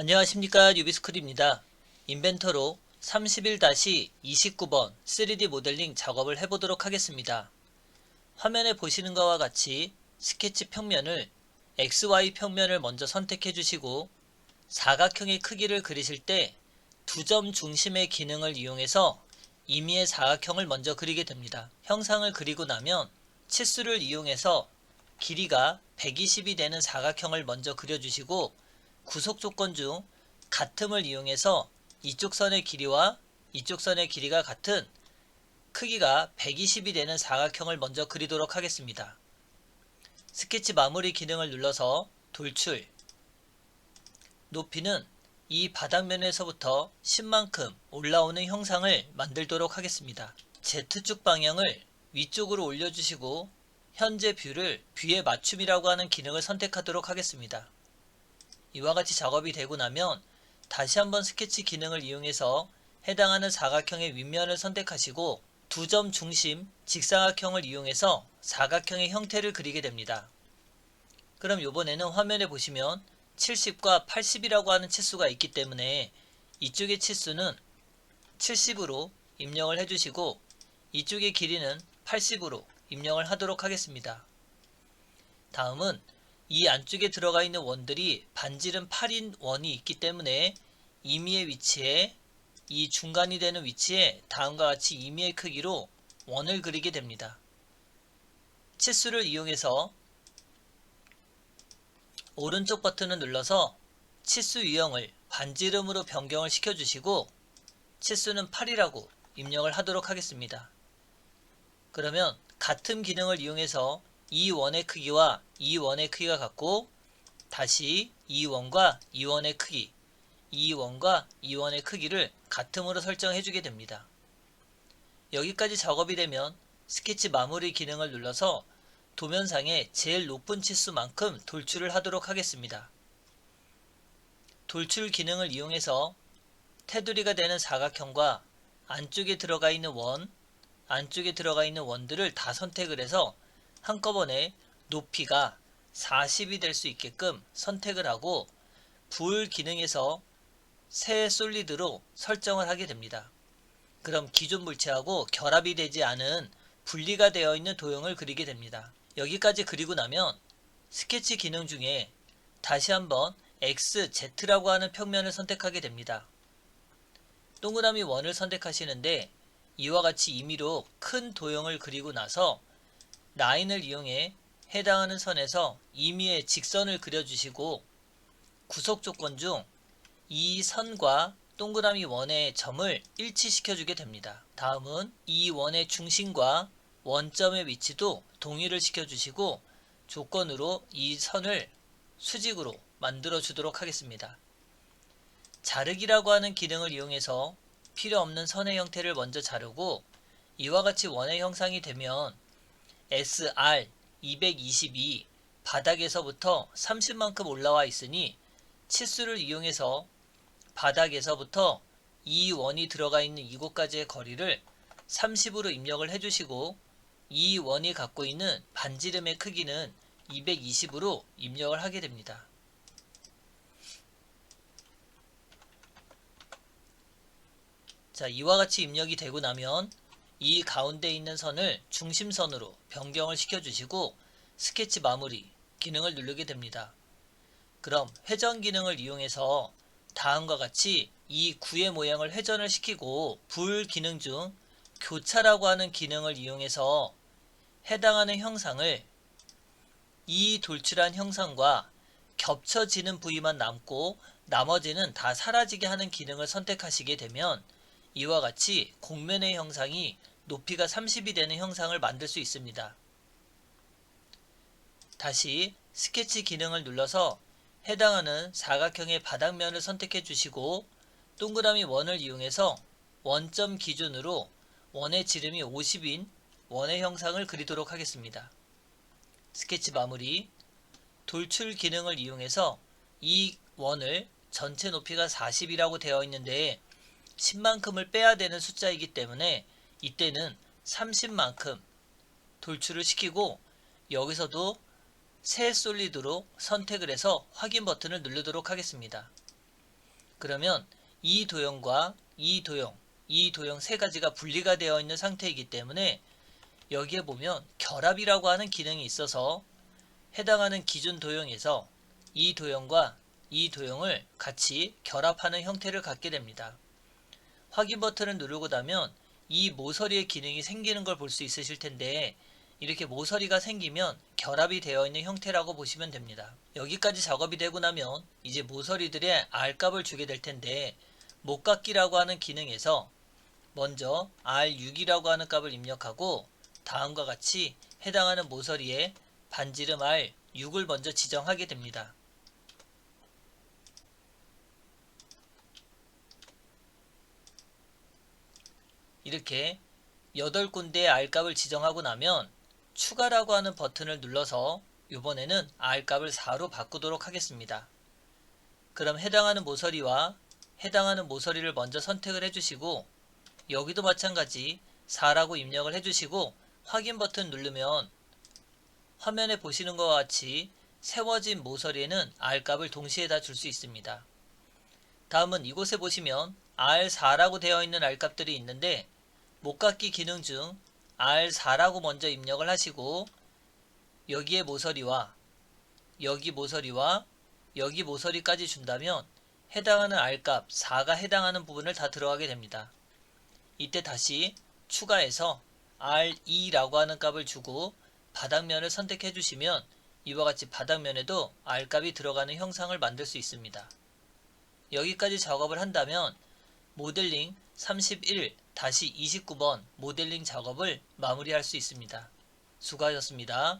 안녕하십니까, 뉴비스쿨입니다. 인벤터로 31-29번 3D 모델링 작업을 해보도록 하겠습니다. 화면에 보시는 것과 같이 스케치 평면을 XY 평면을 먼저 선택해 주시고 사각형의 크기를 그리실 때 두 점 중심의 기능을 이용해서 임의의 사각형을 먼저 그리게 됩니다. 형상을 그리고 나면 치수를 이용해서 길이가 120이 되는 사각형을 먼저 그려주시고 구속 조건 중 같음을 이용해서 이쪽 선의 길이와 이쪽 선의 길이가 같은 크기가 120이 되는 사각형을 먼저 그리도록 하겠습니다. 스케치 마무리 기능을 눌러서 돌출, 높이는 이 바닥면에서부터 10만큼 올라오는 형상을 만들도록 하겠습니다. Z축 방향을 위쪽으로 올려주시고 현재 뷰를 뷰의 맞춤이라고 하는 기능을 선택하도록 하겠습니다. 이와 같이 작업이 되고 나면 다시 한번 스케치 기능을 이용해서 해당하는 사각형의 윗면을 선택하시고 두 점 중심 직사각형을 이용해서 사각형의 형태를 그리게 됩니다. 그럼 이번에는 화면에 보시면 70과 80이라고 하는 치수가 있기 때문에 이쪽의 치수는 70으로 입력을 해주시고 이쪽의 길이는 80으로 입력을 하도록 하겠습니다. 다음은 이 안쪽에 들어가 있는 원들이 반지름 8인 원이 있기 때문에 임의의 위치에 이 중간이 되는 위치에 다음과 같이 임의의 크기로 원을 그리게 됩니다. 치수를 이용해서 오른쪽 버튼을 눌러서 치수 유형을 반지름으로 변경을 시켜주시고 치수는 8이라고 입력을 하도록 하겠습니다. 그러면 같음 기능을 이용해서 이 원의 크기와 이 원의 크기가 같고 다시 이 원과 이 원의 크기, 이 원과 이 원의 크기를 같음으로 설정해 주게 됩니다. 여기까지 작업이 되면 스케치 마무리 기능을 눌러서 도면상의 제일 높은 치수만큼 돌출을 하도록 하겠습니다. 돌출 기능을 이용해서 테두리가 되는 사각형과 안쪽에 들어가 있는 원들을 다 선택을 해서 한꺼번에 높이가 40이 될 수 있게끔 선택을 하고 불 기능에서 새 솔리드로 설정을 하게 됩니다. 그럼 기존 물체하고 결합이 되지 않은 분리가 되어 있는 도형을 그리게 됩니다. 여기까지 그리고 나면 스케치 기능 중에 다시 한번 XZ라고 하는 평면을 선택하게 됩니다. 동그라미 원을 선택하시는데 이와 같이 임의로 큰 도형을 그리고 나서 라인을 이용해 해당하는 선에서 임의의 직선을 그려주시고 구속 조건 중 이 선과 동그라미 원의 점을 일치시켜 주게 됩니다. 다음은 이 원의 중심과 원점의 위치도 동일을 시켜주시고 조건으로 이 선을 수직으로 만들어 주도록 하겠습니다. 자르기라고 하는 기능을 이용해서 필요 없는 선의 형태를 먼저 자르고 이와 같이 원의 형상이 되면 SR 222 바닥에서부터 30만큼 올라와 있으니 치수를 이용해서 바닥에서부터 이 원이 들어가 있는 이곳까지의 거리를 30으로 입력을 해주시고 이 원이 갖고 있는 반지름의 크기는 220으로 입력을 하게 됩니다. 자, 이와 같이 입력이 되고 나면 이 가운데 있는 선을 중심선으로 변경을 시켜주시고 스케치 마무리 기능을 누르게 됩니다. 그럼 회전 기능을 이용해서 다음과 같이 이 구의 모양을 회전을 시키고 불 기능 중 교차라고 하는 기능을 이용해서 해당하는 형상을 이 돌출한 형상과 겹쳐지는 부위만 남고 나머지는 다 사라지게 하는 기능을 선택하시게 되면 이와 같이 곡면의 형상이 높이가 30이 되는 형상을 만들 수 있습니다. 다시 스케치 기능을 눌러서 해당하는 사각형의 바닥면을 선택해 주시고 동그라미 원을 이용해서 원점 기준으로 원의 지름이 50인 원의 형상을 그리도록 하겠습니다. 스케치 마무리, 돌출 기능을 이용해서 이 원을 전체 높이가 40이라고 되어 있는데 10만큼을 빼야 되는 숫자이기 때문에 이때는 30만큼 돌출을 시키고 여기서도 새 솔리드로 선택을 해서 확인 버튼을 누르도록 하겠습니다. 그러면 이 도형과 이 도형 세 가지가 분리가 되어 있는 상태이기 때문에 여기에 보면 결합이라고 하는 기능이 있어서 해당하는 기존 도형에서 이 도형과 이 도형을 같이 결합하는 형태를 갖게 됩니다. 확인 버튼을 누르고 나면 이 모서리의 기능이 생기는 걸 볼 수 있으실 텐데 이렇게 모서리가 생기면 결합이 되어 있는 형태라고 보시면 됩니다. 여기까지 작업이 되고 나면 이제 모서리들의 R값을 주게 될 텐데 목깎기라고 하는 기능에서 먼저 R6이라고 하는 값을 입력하고 다음과 같이 해당하는 모서리에 반지름 R6을 먼저 지정하게 됩니다. 이렇게 8군데의 R값을 지정하고 나면 추가라고 하는 버튼을 눌러서 이번에는 R값을 4로 바꾸도록 하겠습니다. 그럼 해당하는 모서리와 해당하는 모서리를 먼저 선택을 해주시고 여기도 마찬가지 4라고 입력을 해주시고 확인 버튼 누르면 화면에 보시는 것과 같이 세워진 모서리에는 R값을 동시에 다 줄 수 있습니다. 다음은 이곳에 보시면 R4라고 되어 있는 R값들이 있는데 목깎기 기능 중 R4라고 먼저 입력을 하시고 여기에 모서리와 여기 모서리와 여기 모서리까지 준다면 해당하는 R값 4가 해당하는 부분을 다 들어가게 됩니다. 이때 다시 추가해서 R2라고 하는 값을 주고 바닥면을 선택해 주시면 이와 같이 바닥면에도 R값이 들어가는 형상을 만들 수 있습니다. 여기까지 작업을 한다면 모델링 31-29번 모델링 작업을 마무리할 수 있습니다. 수고하셨습니다.